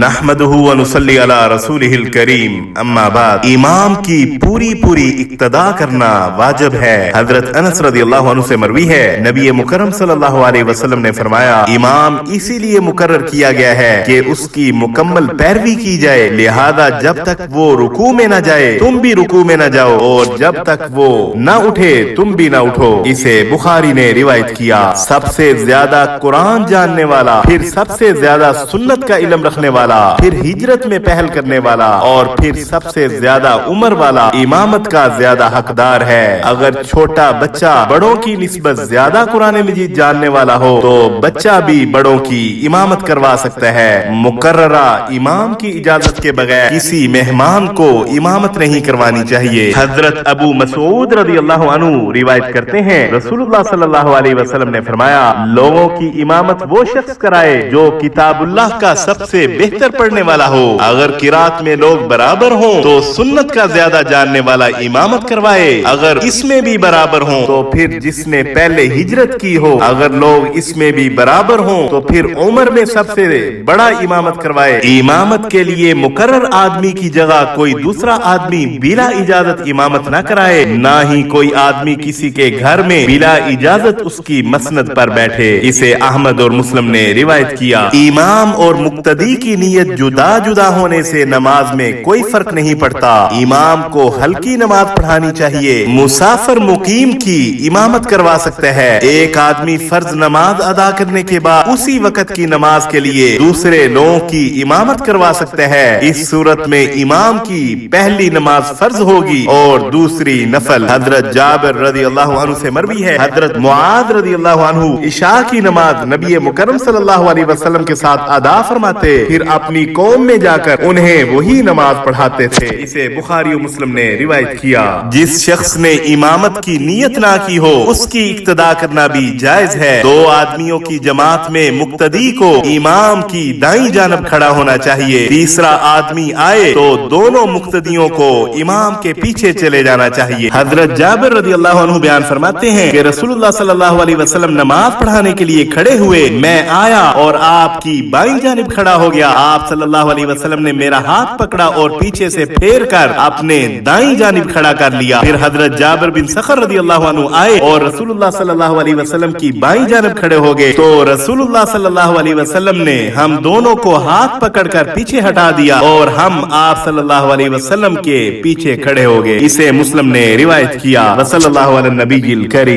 نحمدہ و نصلی علی رسولہ الکریم، اما بعد، امام کی پوری اقتدا کرنا واجب ہے۔ حضرت انس رضی اللہ عنہ سے مروی ہے، نبی مکرم صلی اللہ علیہ وسلم نے فرمایا، امام اسی لیے مقرر کیا گیا ہے کہ اس کی مکمل پیروی کی جائے، لہذا جب تک وہ رکوع میں نہ جائے تم بھی رکوع میں نہ جاؤ، اور جب تک وہ نہ اٹھے تم بھی نہ اٹھو۔ اسے بخاری نے روایت کیا۔ سب سے زیادہ قرآن جاننے والا، پھر سب سے زیادہ سنت کا علم رکھنے والا، پھر ہجرت میں پہل کرنے والا، اور پھر سب سے زیادہ عمر والا امامت کا زیادہ حقدار ہے۔ اگر چھوٹا بچہ بڑوں کی نسبت زیادہ قرآن مجید جاننے والا ہو تو بچہ بھی بڑوں کی امامت کروا سکتا ہے۔ مقررہ امام کی اجازت کے بغیر کسی مہمان کو امامت نہیں کروانی چاہیے۔ حضرت ابو مسعود رضی اللہ عنہ روایت کرتے ہیں، رسول اللہ صلی اللہ علیہ وسلم نے فرمایا، لوگوں کی امامت وہ شخص کرائے جو کتاب اللہ کا سب سے بہتر پڑھنے والا ہو۔ اگر قرات میں لوگ برابر ہوں تو سنت کا زیادہ جاننے والا امامت کروائے، اگر اس میں بھی برابر ہوں تو پھر جس نے پہلے ہجرت کی ہو، اگر لوگ اس میں بھی برابر ہوں تو پھر عمر میں سب سے بڑا امامت کروائے۔ امامت کے لیے مقرر آدمی کی جگہ کوئی دوسرا آدمی بلا اجازت امامت نہ کرائے، نہ ہی کوئی آدمی کسی کے گھر میں بلا اجازت اس کی مسند پر بیٹھے۔ اسے احمد اور مسلم نے روایت کیا۔ امام اور مقتدی کی نیت جدا جدا ہونے سے نماز میں کوئی فرق نہیں پڑتا۔ امام کو ہلکی نماز پڑھانی چاہیے۔ مسافر مقیم کی امامت کروا سکتا ہے۔ ایک آدمی فرض نماز ادا کرنے کے بعد اسی وقت کی نماز کے لیے دوسرے لوگوں کی امامت کروا سکتا ہے۔ اس صورت میں امام کی پہلی نماز فرض ہوگی اور دوسری نفل۔ حضرت جابر رضی اللہ عنہ سے مروی ہے، حضرت معاذ رضی اللہ عنہ عشاء کی نماز نبی مکرم صلی اللہ علیہ وسلم کے ساتھ ادا فرماتے، پھر اپنی قوم میں جا کر انہیں وہی نماز پڑھاتے تھے۔ اسے بخاری و مسلم نے روایت کیا۔ جس شخص نے امامت کی نیت نہ کی ہو اس کی اقتدا کرنا بھی جائز ہے۔ دو آدمیوں کی جماعت میں مقتدی کو امام کی دائیں جانب کھڑا ہونا چاہیے، تیسرا آدمی آئے تو دونوں مقتدیوں کو امام کے پیچھے چلے جانا چاہیے۔ حضرت جابر رضی اللہ عنہ بیان فرماتے ہیں کہ رسول اللہ صلی اللہ علیہ وسلم نماز پڑھانے کے لیے کھڑے ہوئے، میں آیا اور آپ کی بائیں جانب کھڑا ہو گیا۔ آپ صلی اللہ علیہ وسلم نے میرا ہاتھ پکڑا اور پیچھے سے پھیر کر اپنے دائیں جانب کھڑا کر لیا۔ پھر حضرت جابر بن سخر رضی اللہ عنہ آئے اور رسول اللہ صلی اللہ علیہ وسلم کی بائیں جانب کھڑے ہو گئے، تو رسول اللہ صلی اللہ علیہ وسلم نے ہم دونوں کو ہاتھ پکڑ کر پیچھے ہٹا دیا اور ہم آپ صلی اللہ علیہ وسلم کے پیچھے کھڑے ہو گئے۔ اسے مسلم نے روایت کیا۔ وصلی اللہ علی النبی الکریم۔